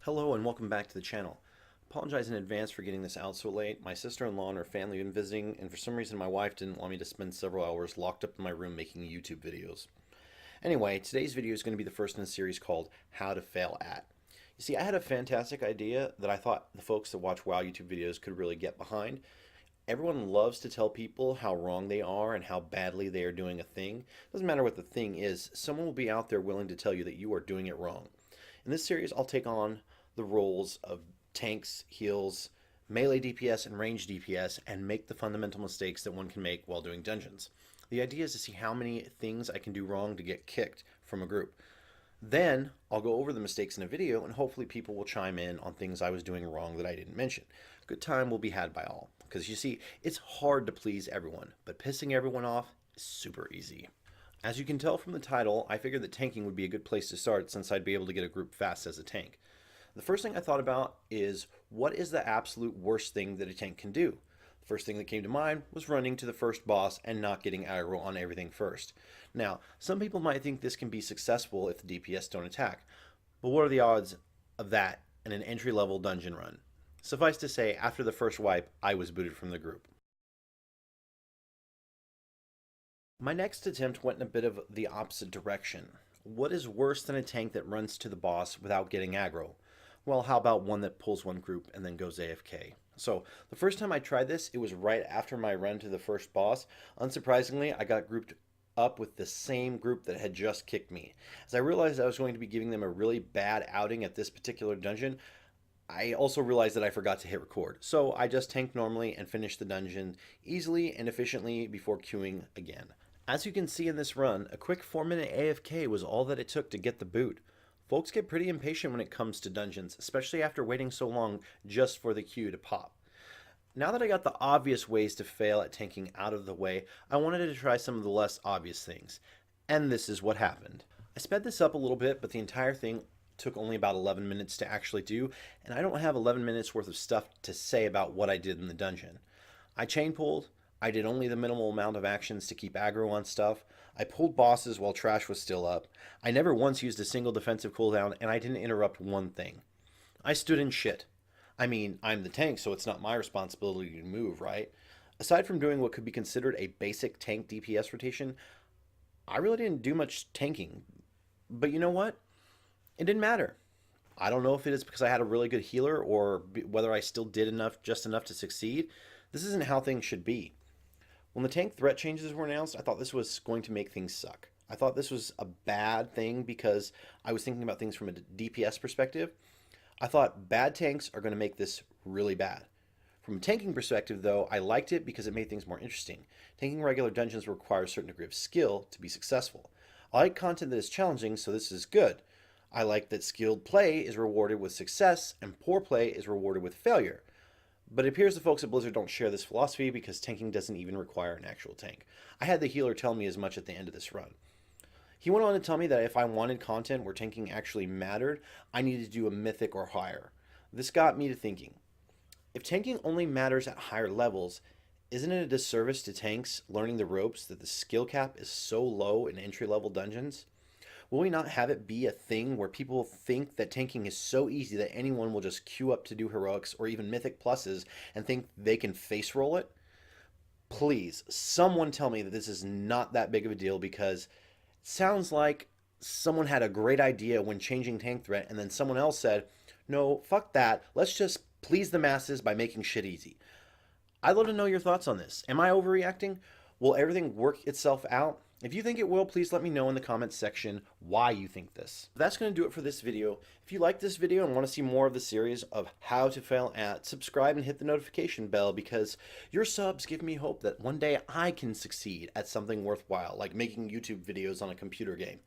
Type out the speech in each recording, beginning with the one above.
Hello and welcome back to the channel. Apologize in advance for getting this out so late. My sister-in-law and her family have been visiting, and for some reason my wife didn't want me to spend several hours locked up in my room making YouTube videos. Anyway, today's video is going to be the first in a series called How to Fail At. You see, I had a fantastic idea that I thought the folks that watch WoW YouTube videos could really get behind. Everyone loves to tell people how wrong they are and how badly they are doing a thing. Doesn't matter what the thing is, someone will be out there willing to tell you that you are doing it wrong. In this series, I'll take on the roles of tanks, heals, melee DPS, and range DPS and make the fundamental mistakes that one can make while doing dungeons. The idea is to see how many things I can do wrong to get kicked from a group. Then I'll go over the mistakes in a video and hopefully people will chime in on things I was doing wrong that I didn't mention. A good time will be had by all. Because you see, it's hard to please everyone, but pissing everyone off is super easy. As you can tell from the title, I figured that tanking would be a good place to start since I'd be able to get a group fast as a tank. The first thing I thought about is, what is the absolute worst thing that a tank can do? The first thing that came to mind was running to the first boss and not getting aggro on everything first. Now, some people might think this can be successful if the DPS don't attack, but what are the odds of that in an entry-level dungeon run? Suffice to say, after the first wipe, I was booted from the group. My next attempt went in a bit of the opposite direction. What is worse than a tank that runs to the boss without getting aggro? Well, how about one that pulls one group and then goes AFK? So the first time I tried this, it was right after my run to the first boss. Unsurprisingly, I got grouped up with the same group that had just kicked me. As I realized I was going to be giving them a really bad outing at this particular dungeon, I also realized that I forgot to hit record. So I just tanked normally and finished the dungeon easily and efficiently before queuing again. As you can see in this run, a quick 4-minute AFK was all that it took to get the boot. Folks get pretty impatient when it comes to dungeons, especially after waiting so long just for the queue to pop. Now that I got the obvious ways to fail at tanking out of the way, I wanted to try some of the less obvious things. And this is what happened. I sped this up a little bit, but the entire thing took only about 11 minutes to actually do, and I don't have 11 minutes worth of stuff to say about what I did in the dungeon. I chain pulled. I did only the minimal amount of actions to keep aggro on stuff. I pulled bosses while trash was still up. I never once used a single defensive cooldown, and I didn't interrupt one thing. I stood in shit. I mean, I'm the tank, so it's not my responsibility to move, right? Aside from doing what could be considered a basic tank DPS rotation, I really didn't do much tanking. But you know what? It didn't matter. I don't know if it is because I had a really good healer or whether I still did enough, just enough to succeed. This isn't how things should be. When the tank threat changes were announced, I thought this was going to make things suck. I thought this was a bad thing because I was thinking about things from a DPS perspective. I thought bad tanks are going to make this really bad. From a tanking perspective, though, I liked it because it made things more interesting. Tanking regular dungeons requires a certain degree of skill to be successful. I like content that is challenging, so this is good. I like that skilled play is rewarded with success and poor play is rewarded with failure. But it appears the folks at Blizzard don't share this philosophy because tanking doesn't even require an actual tank. I had the healer tell me as much at the end of this run. He went on to tell me that if I wanted content where tanking actually mattered, I needed to do a mythic or higher. This got me to thinking. If tanking only matters at higher levels, isn't it a disservice to tanks learning the ropes that the skill cap is so low in entry-level dungeons? Will we not have it be a thing where people think that tanking is so easy that anyone will just queue up to do heroics or even mythic pluses and think they can face roll it? Please, someone tell me that this is not that big of a deal because it sounds like someone had a great idea when changing tank threat and then someone else said, no, fuck that, let's just please the masses by making shit easy. I'd love to know your thoughts on this. Am I overreacting? Will everything work itself out? If you think it will, please let me know in the comments section why you think this. That's going to do it for this video. If you like this video and want to see more of the series of how to fail at, subscribe and hit the notification bell because your subs give me hope that one day I can succeed at something worthwhile, like making YouTube videos on a computer game.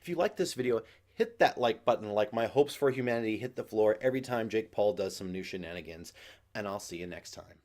If you like this video, hit that like button like my hopes for humanity hit the floor every time Jake Paul does some new shenanigans, and I'll see you next time.